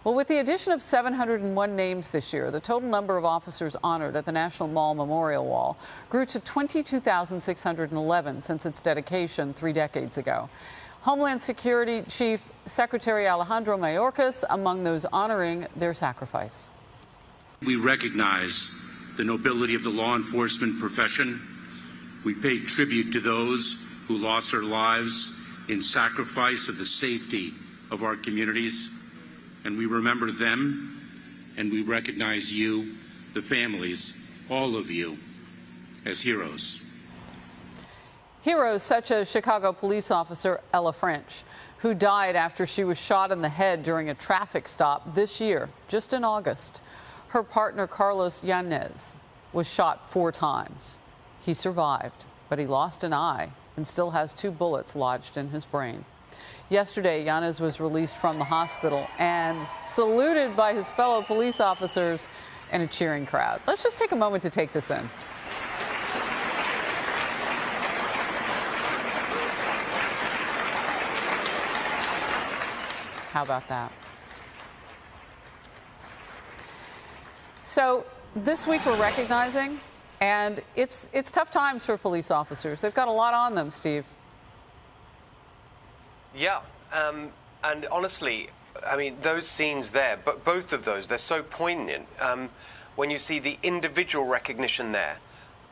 Well, with the addition of 701 names this year, the total number of officers honored at the National Mall Memorial Wall grew to 22,611 since its dedication 3 decades ago. Homeland Security Chief Secretary Alejandro Mayorkas among those honoring their sacrifice. We recognize the nobility of the law enforcement profession. We pay tribute to those who lost their lives in sacrifice of the safety of our communities. And we remember them, and we recognize you, the families, all of you, as heroes. Heroes such as Chicago police officer Ella French, who died after she was shot in the head during a traffic stop this year, just in August. Her partner, Carlos Yanez, was shot 4 times. He survived, but he lost an eye and still has 2 bullets lodged in his brain. Yesterday, Yanez was released from the hospital and saluted by his fellow police officers and a cheering crowd. Let's just take a moment to take this in. How about that? So this week we're recognizing, and it's tough times for police officers. They've got a lot on them, Steve. Yeah, and honestly, I mean, those scenes there, but both of those, they're so poignant. When you see the individual recognition there,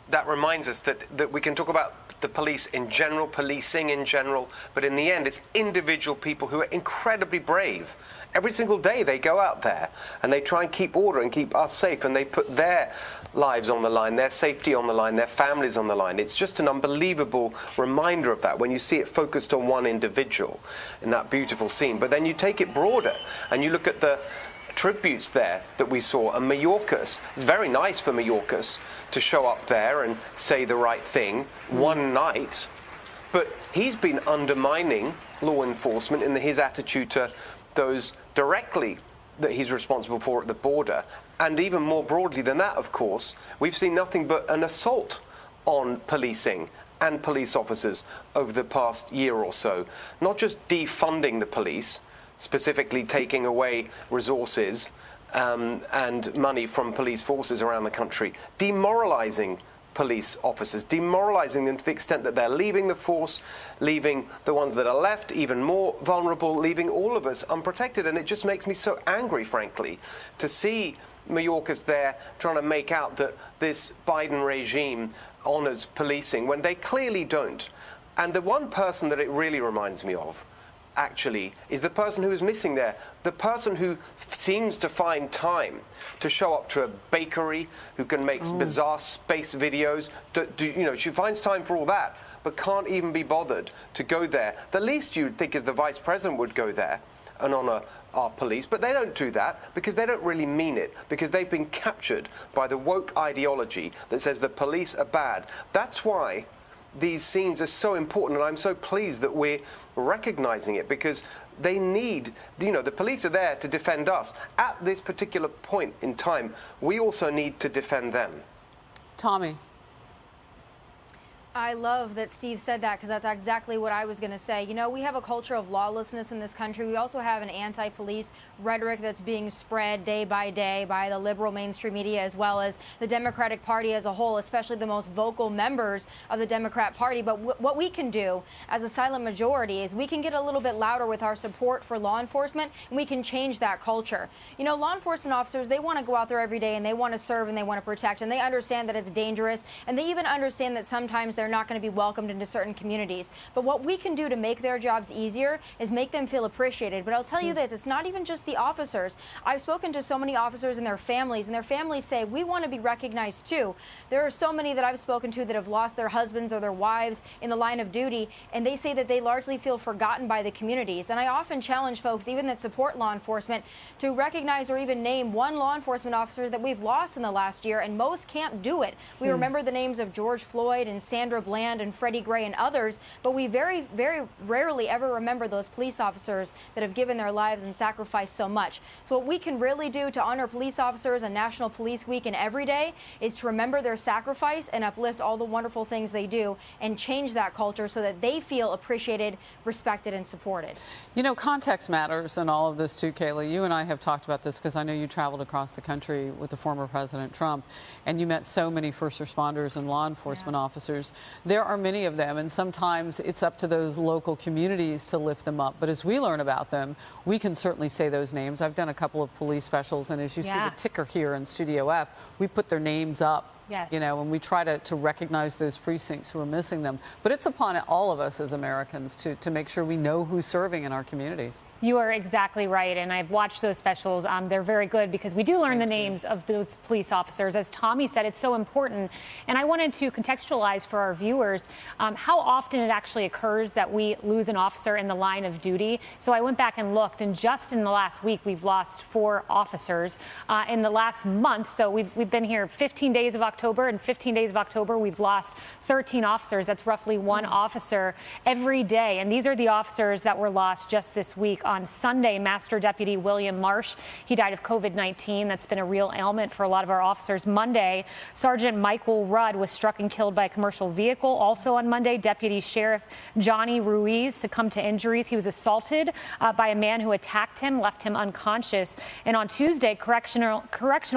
that reminds us that we can talk about the police in general, policing in general, but in the end, it's individual people who are incredibly brave. Every single day they go out there and they try and keep order and keep us safe, and they put their lives on the line, their safety on the line, their families on the line. It's just an unbelievable reminder of that when you see it focused on one individual in that beautiful scene. But then you take it broader and you look at the tributes there that we saw, and Mayorkas, it's very nice for Mayorkas to show up there and say the right thing one night, but he's been undermining law enforcement in his attitude to those directly that he's responsible for at the border. And even more broadly than that, of course, we've seen nothing but an assault on policing and police officers over the past year or so. Not just defunding the police, specifically taking away resources and money from police forces around the country, demoralizing police officers, demoralizing them to the extent that they're leaving the force, leaving the ones that are left even more vulnerable, leaving all of us unprotected. And it just makes me so angry, frankly, to see Mayorkas there trying to make out that this Biden regime honors policing when they clearly don't. And the one person that it really reminds me of, actually, is the person who is missing there, the person who seems to find time to show up to a bakery, who can make bizarre space videos. She finds time for all that, but can't even be bothered to go there. The least you'd think is the vice president would go there and honor our police, but they don't do that because they don't really mean it, because they've been captured by the woke ideology that says the police are bad. That's why these scenes are so important, and I'm so pleased that we're recognizing it, because they need, the police are there to defend us. At this particular point in time, we also need to defend them. Tommy. I love that Steve said that, because that's exactly what I was going to say. We have a culture of lawlessness in this country. We also have an anti-police rhetoric that's being spread day by day by the liberal mainstream media, as well as the Democratic Party as a whole, especially the most vocal members of the Democrat Party. But what we can do as a silent majority is we can get a little bit louder with our support for law enforcement, and we can change that culture. Law enforcement officers, they want to go out there every day and they want to serve and they want to protect, and they understand that it's dangerous, and they even understand that sometimes they're not going to be welcomed into certain communities. But what we can do to make their jobs easier is make them feel appreciated. But I'll tell you this, it's not even just the officers. I've spoken to so many officers and their families say, we want to be recognized too. There are so many that I've spoken to that have lost their husbands or their wives in the line of duty, and they say that they largely feel forgotten by the communities. And I often challenge folks, even that support law enforcement, to recognize or even name one law enforcement officer that we've lost in the last year, and most can't do it. We remember the names of George Floyd and Sandra Sandra Bland and Freddie Gray and others, but we very, very rarely ever remember those police officers that have given their lives and sacrificed so much. So what we can really do to honor police officers on National Police Week and every day is to remember their sacrifice and uplift all the wonderful things they do and change that culture so that they feel appreciated, respected, and supported. You know, context matters in all of this too, Kayla. You and I have talked about this because I know you traveled across the country with the former President Trump, and you met so many first responders and law enforcement officers. There are many of them, and sometimes it's up to those local communities to lift them up. But as we learn about them, we can certainly say those names. I've done a couple of police specials, and as you see the ticker here in Studio F, we put their names up. Yes. You know, and we try to recognize those precincts who are missing them. But it's upon all of us as Americans to make sure we know who's serving in our communities. You are exactly right, and I've watched those specials. They're very good because we do learn the names of those police officers. As Tommy said, it's so important. And I wanted to contextualize for our viewers how often it actually occurs that we lose an officer in the line of duty. So I went back and looked, and just in the last week, we've lost 4 officers. In the last month, so we've been here 15 days of October, and 15 days of October, we've lost 13 officers. That's roughly 1 officer every day. And these are the officers that were lost just this week. On Sunday, Master Deputy William Marsh, he died of COVID-19. That's been a real ailment for a lot of our officers. Monday, Sergeant Michael Rudd was struck and killed by a commercial vehicle. Also on Monday, Deputy Sheriff Johnny Ruiz succumbed to injuries. He was assaulted by a man who attacked him, left him unconscious. And on Tuesday, Correctional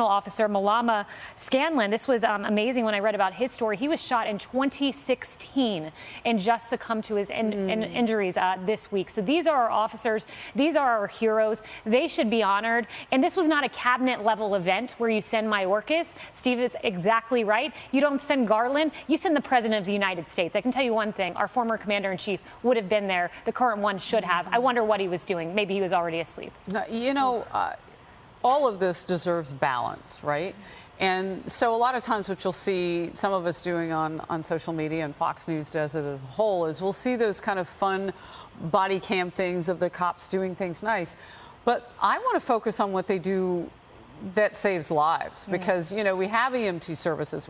Officer Malama Scanlon, this was amazing when I read about his story. He was shot in 2016 and just succumbed to his injuries this week. So these are our officers. These are our heroes. They should be honored. And this was not a cabinet level event where you send Mayorkas. Steve is exactly right. You don't send Garland. You send the President of the United States. I can tell you one thing. Our former Commander-in-Chief would have been there. The current one should have. I wonder what he was doing. Maybe he was already asleep. You know, all of this deserves balance, right? And so a lot of times what you'll see some of us doing on social media, and Fox News does it as a whole, is we'll see those kind of fun body cam things of the cops doing things nice. But I want to focus on what they do that saves lives, because, you know, we have EMT services,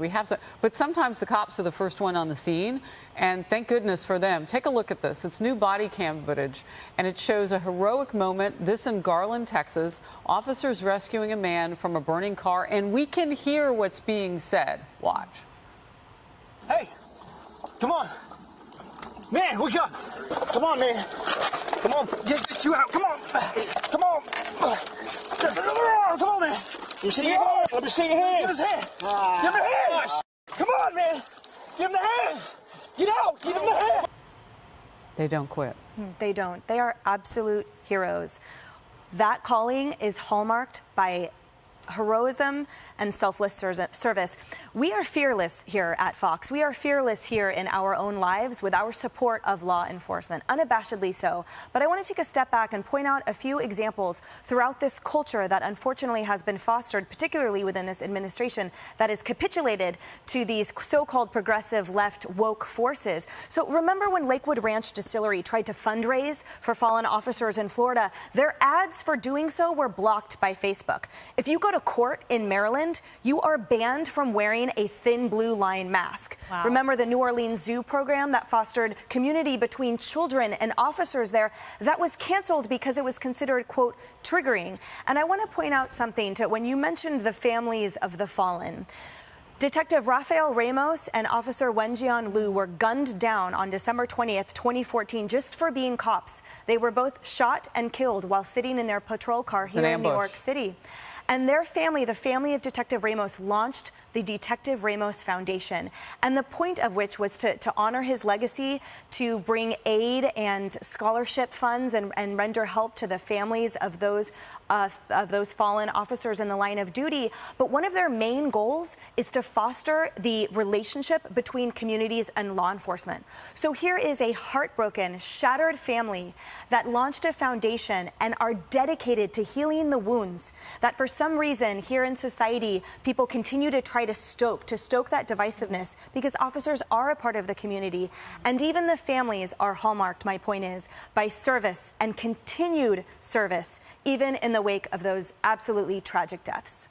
but sometimes the cops are the first one on the scene, and thank goodness for them. Take a look at this. It's new body cam footage, and it shows a heroic moment. This in Garland, Texas. Officers rescuing a man from a burning car, and we can hear what's being said. Watch. Hey, come on. Man, we got. Come on, man. Come on, get you out. Come on. Come on. Come on, man. You see your hand? Let me see your hand. Give his hand. Give him the hand. Come on, man. Give him the hand. Get out. Give him the hand. They don't quit. They don't. They are absolute heroes. That calling is hallmarked by heroism and selfless service. We are fearless here at Fox. We are fearless here in our own lives with our support of law enforcement, unabashedly so. But I want to take a step back and point out a few examples throughout this culture that unfortunately has been fostered, particularly within this administration, that is capitulated to these so-called progressive left woke forces. So remember when Lakewood Ranch Distillery tried to fundraise for fallen officers in Florida? Their ads for doing so were blocked by Facebook. If you go to court in Maryland, you are banned from wearing a thin blue line mask. Wow. Remember the New Orleans Zoo program that fostered community between children and officers there? That was canceled because it was considered, quote, triggering. And I want to point out something to when you mentioned the families of the fallen. Detective Rafael Ramos and Officer Wenjian Liu were gunned down on December 20th, 2014, just for being cops. They were both shot and killed while sitting in their patrol car here in New York City. And their family, the family of Detective Ramos, launched the Detective Ramos Foundation, and the point of which was to honor his legacy, to bring aid and scholarship funds and render help to the families of those fallen officers in the line of duty. But one of their main goals is to foster the relationship between communities and law enforcement. So here is a heartbroken, shattered family that launched a foundation and are dedicated to healing the wounds that for some reason here in society people continue to try to stoke that divisiveness, because officers are a part of the community, and even the families are hallmarked, my point is, by service and continued service, even in the wake of those absolutely tragic deaths.